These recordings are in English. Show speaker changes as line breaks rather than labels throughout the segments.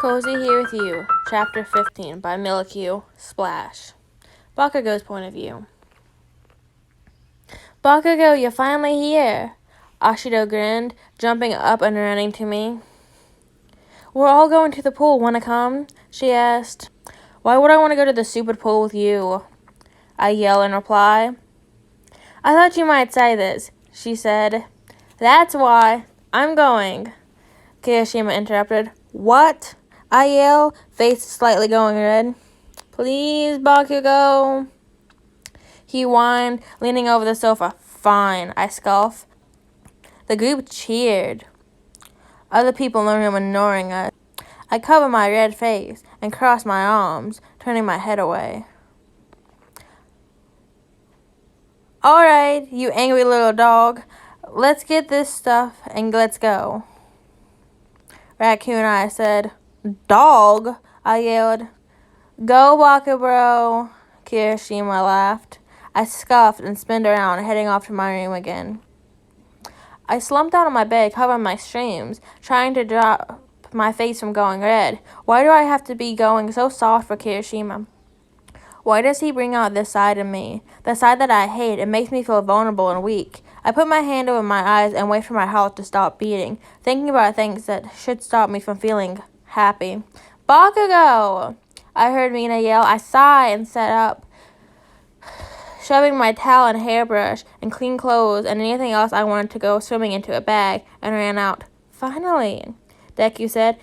Cozy Here With You, Chapter 15 by miloqu. Splash. Bakugo's point of view. Bakugo, you're finally here. Ashido grinned, jumping up and running to me. We're all going to the pool. Wanna come? She asked. Why would I want to go to the stupid pool with you? I yelled in reply. I thought you might say this, she said. That's why. I'm going. Kirishima interrupted. What? I yelled, face slightly going red. Please, Bakugo. He whined, leaning over the sofa. Fine, I scoffed. The group cheered. Other people in the room ignoring us. I covered my red face and crossed my arms, turning my head away. All right, you angry little dog. Let's get this stuff and let's go. Raccoon I said. Dog, I yelled. Go, Bakugos, Kirishima laughed. I scoffed and spinned around, heading off to my room again. I slumped down on my bed, covering my streams, trying to drop my face from going red. Why do I have to be going so soft for Kirishima? Why does he bring out this side of me? The side that I hate. It makes me feel vulnerable and weak. I put my hand over my eyes and wait for my heart to stop beating, thinking about things that should stop me from feeling happy. Bakugo! I heard Mina yell. I sighed and sat up, shoving my towel and hairbrush and clean clothes and anything else I wanted to go swimming into a bag, and ran out. Finally, Deku said,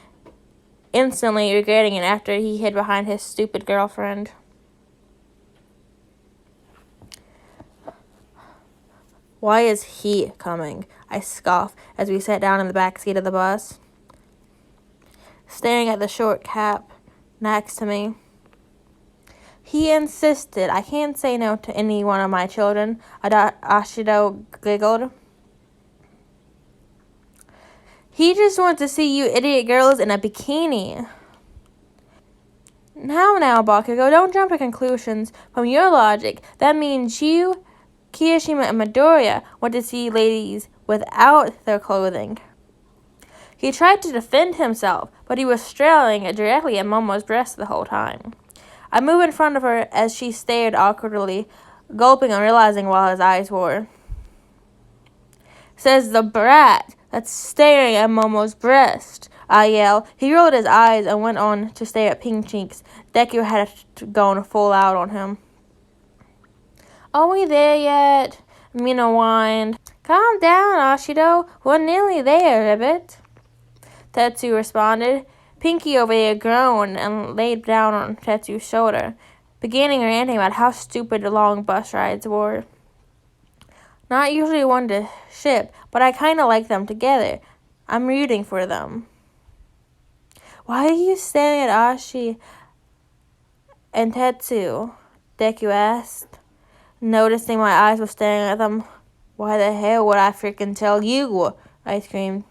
instantly regretting it after he hid behind his stupid girlfriend. Why is he coming? I scoffed as we sat down in the back seat of the bus, staring at the short cap next to me. He insisted. I can't say no to any one of my children, Ashido giggled. He just wants to see you idiot girls in a bikini. Now, Bakugo, don't jump to conclusions. From your logic, that means you, Kirishima, and Midoriya want to see ladies without their clothing. He tried to defend himself, but he was staring directly at Momo's breast the whole time. I moved in front of her as she stared awkwardly, gulping and realizing while his eyes wore. Says the brat that's staring at Momo's breast, I yelled. He rolled his eyes and went on to stare at Pink Cheeks. Deku had gone full out on him. Are we there yet? Mina whined. Calm down, Ashido. We're nearly there, Ribbit. Tetsu responded. Pinky over there groaned and laid down on Tetsu's shoulder, beginning ranting about how stupid the long bus rides were. Not usually one to ship, but I kind of like them together. I'm rooting for them. Why are you staring at Ashi and Tetsu? Deku asked, noticing my eyes were staring at them. Why the hell would I freaking tell you? I screamed.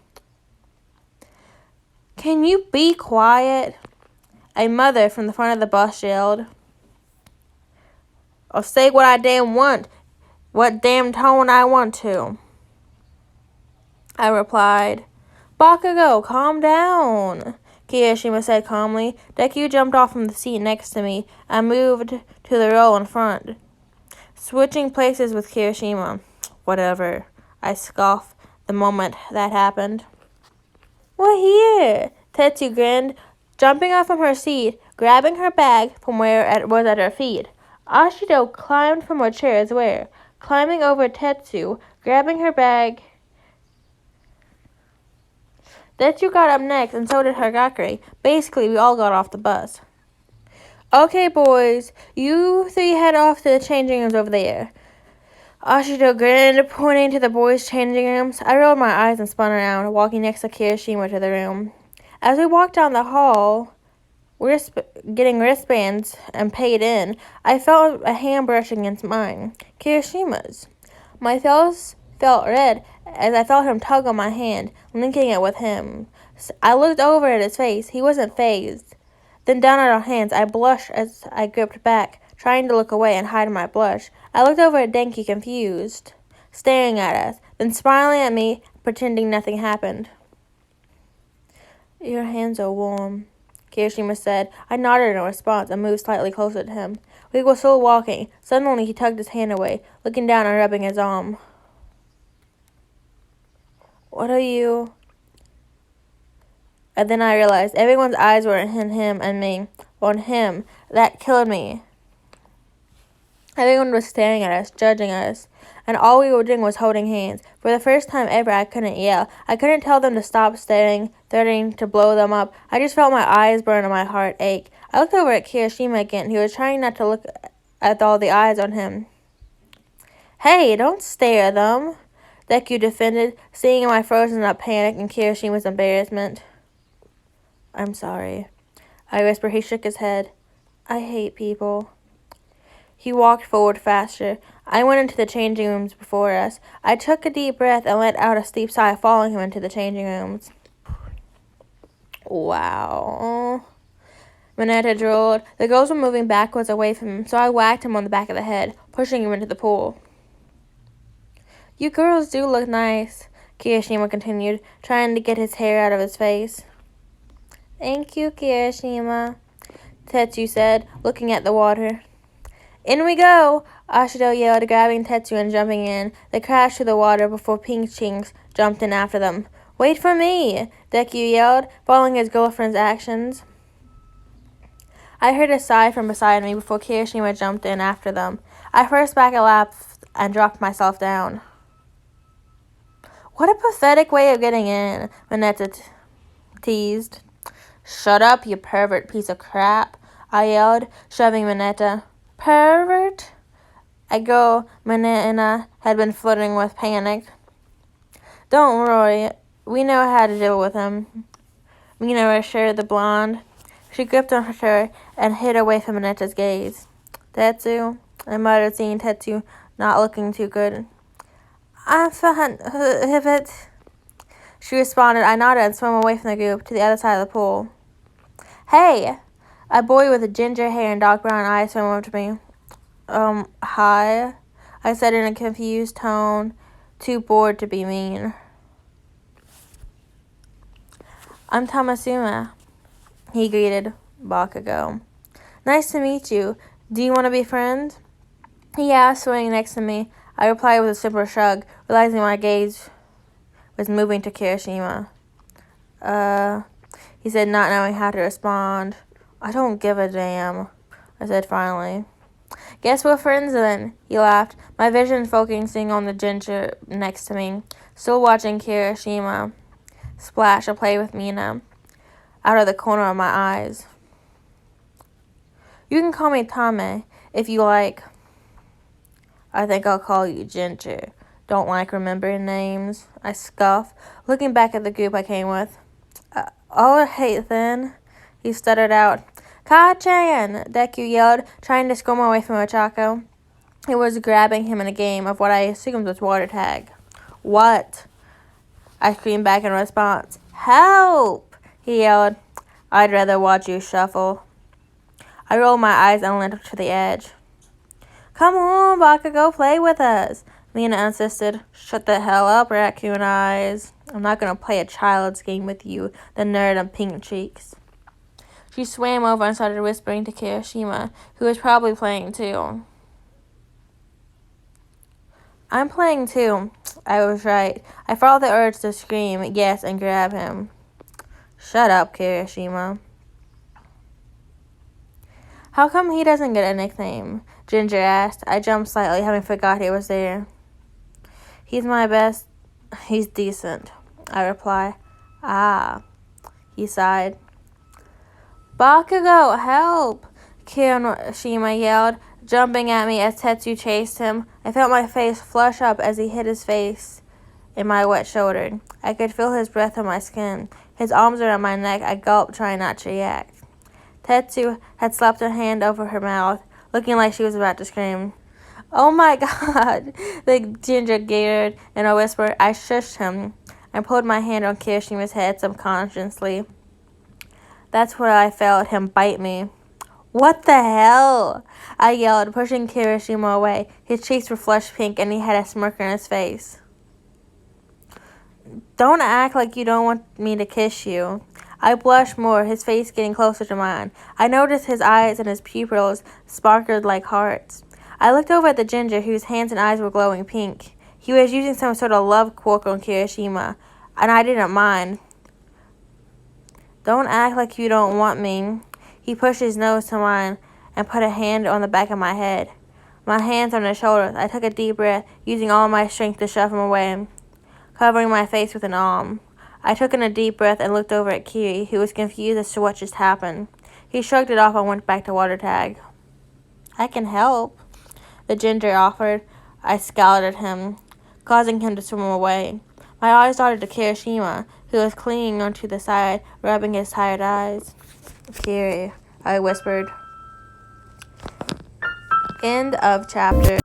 Can you be quiet? A mother from the front of the bus yelled. I'll say what I damn want. What damn tone I want to. I replied. Bakugo, calm down, Kirishima said calmly. Deku jumped off from the seat next to me and moved to the row in front, switching places with Kirishima. Whatever, I scoffed the moment that happened. We're here, Tetsu grinned, jumping off from her seat, grabbing her bag from where it was at her feet. Ashido climbed from her chair as well, climbing over Tetsu, grabbing her bag. Tetsu got up next, and so did Hagakure. Basically, we all got off the bus. Okay, boys, you three head off to the changing rooms over there. Ashido grinned, pointing to the boys' changing rooms. I rolled my eyes and spun around, walking next to Kirishima to the room. As we walked down the hall, getting wristbands and paid in, I felt a hand brushing against mine, Kirishima's. My face felt red as I felt him tug on my hand, linking it with him. I looked over at his face. He wasn't fazed. Then down at our hands, I blushed as I gripped back, trying to look away and hide my blush. I looked over at Denki, confused, staring at us, then smiling at me, pretending nothing happened. Your hands are warm, Kirishima said. I nodded in response and moved slightly closer to him. We were still walking. Suddenly he tugged his hand away, looking down and rubbing his arm. What are you... And then I realized everyone's eyes were on him and me. On him. That killed me. Everyone was staring at us, judging us. And all we were doing was holding hands. For the first time ever, I couldn't yell. I couldn't tell them to stop staring, threatening to blow them up. I just felt my eyes burn and my heart ache. I looked over at Kirishima again. He was trying not to look at all the eyes on him. Hey, don't stare at them, Deku defended, seeing my frozen up panic and Kirishima's embarrassment. I'm sorry, I whispered. He shook his head. I hate people. He walked forward faster. I went into the changing rooms before us. I took a deep breath and let out a steep sigh, following him into the changing rooms. Wow. Mineta drooled. The girls were moving backwards away from him, so I whacked him on the back of the head, pushing him into the pool. You girls do look nice, Kirishima continued, trying to get his hair out of his face. Thank you, Kirishima, Tetsu said, looking at the water. In we go, Ashido yelled, grabbing Tetsu and jumping in. They crashed through the water before Pink Chinks jumped in after them. Wait for me, Deku yelled, following his girlfriend's actions. I heard a sigh from beside me before Kirishima jumped in after them. I first back a lap and dropped myself down. What a pathetic way of getting in, Mineta teased. Shut up, you pervert piece of crap, I yelled, shoving Mineta. Pervert? A girl Mineta had been flirting with panic. Don't worry, we know how to deal with him, Mina assured the blonde. She gripped on her shirt and hid away from Mineta's gaze. Tetsu, I muttered, seeing Tetsu not looking too good. I'm fine with it, she responded. I nodded and swam away from the group to the other side of the pool. Hey! A boy with ginger hair and dark brown eyes swam over to me. Hi? I said in a confused tone, too bored to be mean. I'm Tamasuma, he greeted Bakugo. Nice to meet you. Do you want to be friends? He asked, swimming next to me. I replied with a simple shrug, realizing my gaze was moving to Kirishima. He said, not knowing how to respond. I don't give a damn, I said finally. Guess we're friends then, he laughed, my vision focusing on the ginger next to me, still watching Kirishima splash and play with Mina out of the corner of my eyes. You can call me Tame if you like. I think I'll call you Ginger. Don't like remembering names, I scoffed, looking back at the group I came with. All right then, he stuttered out. Ka-chan! Deku yelled, trying to squirm away from Ochako. He was grabbing him in a game of what I assumed was water tag. What? I screamed back in response. Help! He yelled. I'd rather watch you shuffle. I rolled my eyes and leaned to the edge. Come on, Bakugo, play with us, Mina insisted. Shut the hell up, raccoon eyes. I'm not going to play a child's game with you, the nerd on pink cheeks. She swam over and started whispering to Kirishima, who was probably playing too. I'm playing too. I was right. I felt the urge to scream yes and grab him. Shut up, Kirishima. How come he doesn't get a nickname? Ginger asked. I jumped slightly, having forgot he was there. He's my best. He's decent, I reply. Ah, he sighed. Bakugo, help! Kirishima yelled, jumping at me as Tetsu chased him. I felt my face flush up as he hit his face in my wet shoulder. I could feel his breath on my skin. His arms around my neck. I gulped, trying not to react. Tetsu had slapped her hand over her mouth, looking like she was about to scream. Oh my god, the ginger giggled in a whisper. I shushed him and pulled my hand on Kirishima's head subconsciously. That's where I felt him bite me. What the hell? I yelled, pushing Kirishima away. His cheeks were flushed pink and he had a smirk on his face. Don't act like you don't want me to kiss you. I blushed more, his face getting closer to mine. I noticed his eyes and his pupils sparkled like hearts. I looked over at the ginger, whose hands and eyes were glowing pink. He was using some sort of love quirk on Kirishima, and I didn't mind. Don't act like you don't want me. He pushed his nose to mine and put a hand on the back of my head. My hands on his shoulders. I took a deep breath, using all my strength to shove him away, covering my face with an arm. I took in a deep breath and looked over at Kiri, who was confused as to what just happened. He shrugged it off and went back to water tag. I can help, the ginger offered. I scowled at him, causing him to swim away. My eyes darted to Kirishima, who was clinging onto the side, rubbing his tired eyes. Kiri, I whispered. End of chapter.